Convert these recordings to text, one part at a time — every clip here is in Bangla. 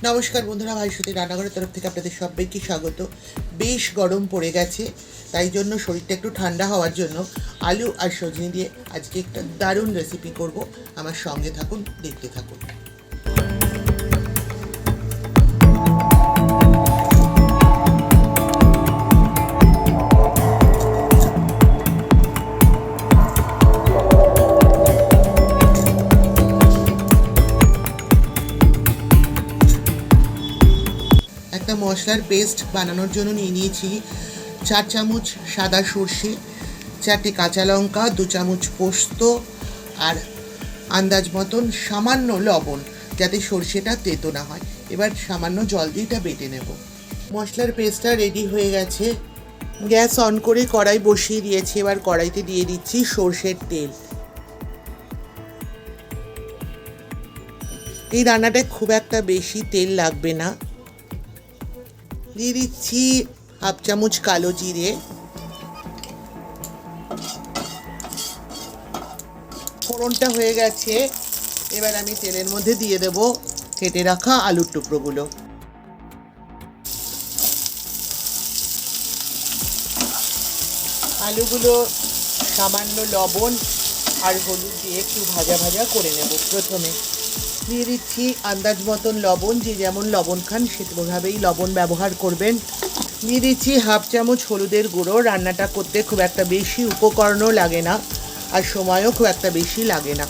নমস্কার বন্ধুরা, ভাইসতী রান্নাঘরের তরফ থেকে আপনাদের সবাইকে স্বাগত। বেশ গরম পড়ে গেছে, তাই জন্য শরীরটা একটু ঠান্ডা হওয়ার জন্য আলু আর সজনে দিয়ে আজকে একটা দারুণ রেসিপি করব। আমার সঙ্গে থাকুন, দেখতে থাকুন। একটা মশলার পেস্ট বানানোর জন্য নিয়ে নিয়েছি 4 চামচ সাদা সর্ষে, 4টে কাঁচা লঙ্কা, 2 চামচ পোস্ত আর আন্দাজ মতন সামান্য লবণ, যাতে সর্ষেটা তেতো না হয়। এবার সামান্য জল দিয়ে এটা বেটে নেব। মশলার পেস্টটা রেডি হয়ে গেছে। গ্যাস অন করে কড়াই বসিয়ে দিয়েছি। এবার কড়াইতে দিয়ে দিচ্ছি সর্ষের তেল। এই রান্নাটায় খুব একটা বেশি তেল লাগবে না। দিয়ে দিচ্ছি 1/2 চামচ কালো জিরে, ফোড়নটা হয়ে গেছে। এবার আমি তেলের মধ্যে দিয়ে দেব কেটে রাখা আলুর টুকরোগুলো। আলুগুলো সামান্য লবণ আর হলুদ দিয়ে একটু ভাজা ভাজা করে নেব। প্রথমে দিয়ে দিচ্ছি আন্দাজ মতন লবণ, যে যেমন লবণ খান সেভাবেই লবণ ব্যবহার করবেন। দিয়ে দিচ্ছি 1/2 চামচ হলুদের গুঁড়ো। রান্নাটা করতে খুব একটা বেশি উপকরণও লাগে না আর সময়ও খুব একটা বেশি লাগে না।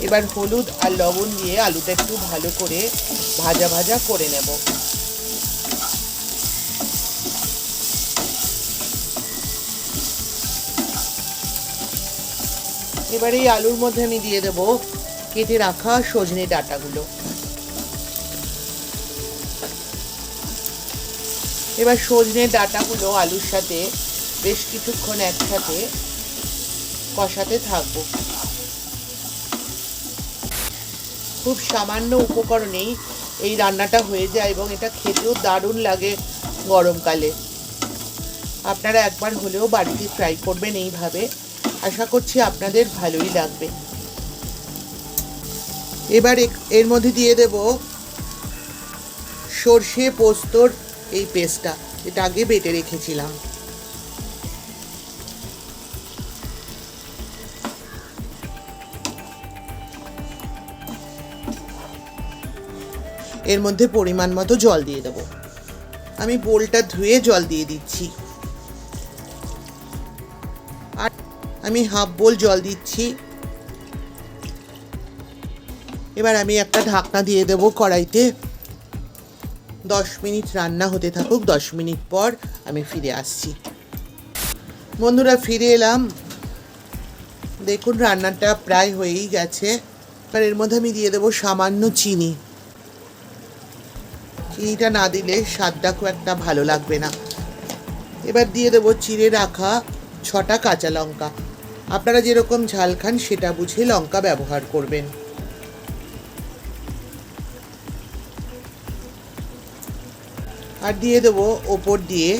এবার হলুদ আর লবণ দিয়ে আলুটা একটু ভালো করে ভাজা ভাজা করে নেব। এবার এই আলুর মধ্যে আমি দিয়ে দেব কেটে রাখা সজনে ডাঁটাগুলো। এবার সজনে ডাঁটাগুলো আলুর সাথে বেশ কিছুক্ষণ একসাথে কষাতে থাকবো। খুব সামান্য উপকরণেই এই রান্নাটা হয়ে যায় এবং এটা খেতেও দারুণ লাগে গরমকালে। আপনারা একবার হলেও বাড়িতে ট্রাই করবেন এইভাবে। আশা করছি আপনাদের ভালোই লাগবে। এবার এর মধ্যে দিয়ে দেব সর্ষে পোস্তর এই পেস্টটা, এটা আগে বেটে রেখেছিলাম। এর মধ্যে পরিমাণ মতো জল দিয়ে দেব। আমি বোলটা ধুয়ে জল দিয়ে দিচ্ছি। আর আমি 1/2 বোল জল দিচ্ছি। এবার আমি একটা ঢাকনা দিয়ে দেব কড়াইতে। 10 মিনিট রান্না হতে থাকুক। 10 মিনিট পর আমি ফিরে আসছি। বন্ধুরা, ফিরে এলাম। দেখুন রান্নাটা প্রায় হয়েই গেছে। এবার এর মধ্যে আমি দিয়ে দেবো সামান্য চিনি। চিনিটা না দিলে স্বাদটা খুব একটা ভালো লাগবে না। এবার দিয়ে দেবো চিড়ে রাখা 6টা কাঁচা লঙ্কা। আপনারা যেরকম ঝাল খান সেটা বুঝে লঙ্কা ব্যবহার করবেন। আর দিয়ে দেবো ওপর দিয়ে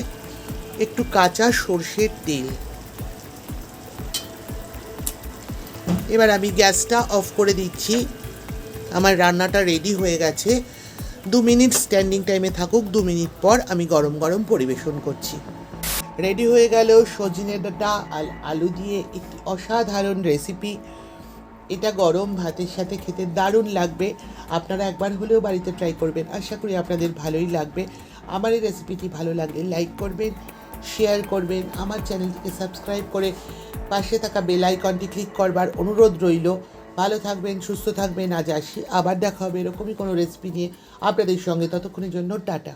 একটু কাঁচা সর্ষের তেল। এবার আমি গ্যাসটা অফ করে দিচ্ছি। আমার রান্নাটা রেডি হয়ে গেছে। 2 মিনিট স্ট্যান্ডিং টাইমে থাকুক। 2 মিনিট পর আমি গরম গরম পরিবেশন করছি। রেডি হয়ে গেল সজনে ডাঁটা আর আলু দিয়ে একটি অসাধারণ রেসিপি। এটা গরম ভাতের সাথে খেতে দারুণ লাগবে। আপনারা একবার হলেও বাড়িতে ট্রাই করবেন। আশা করি আপনাদের ভালোই লাগবে। আমার এই রেসিপিটি ভালো লাগলে লাইক করবেন, শেয়ার করবেন। আমার চ্যানেলটিকে সাবস্ক্রাইব করে পাশে থাকা বেল আইকনটি ক্লিক করবার অনুরোধ রইল। ভালো থাকবেন, সুস্থ থাকবেন। আজ আসি, আবার দেখা হবে এরকমই কোনো রেসিপি নিয়ে আপনাদের সঙ্গে। ততক্ষণের জন্য টাটা।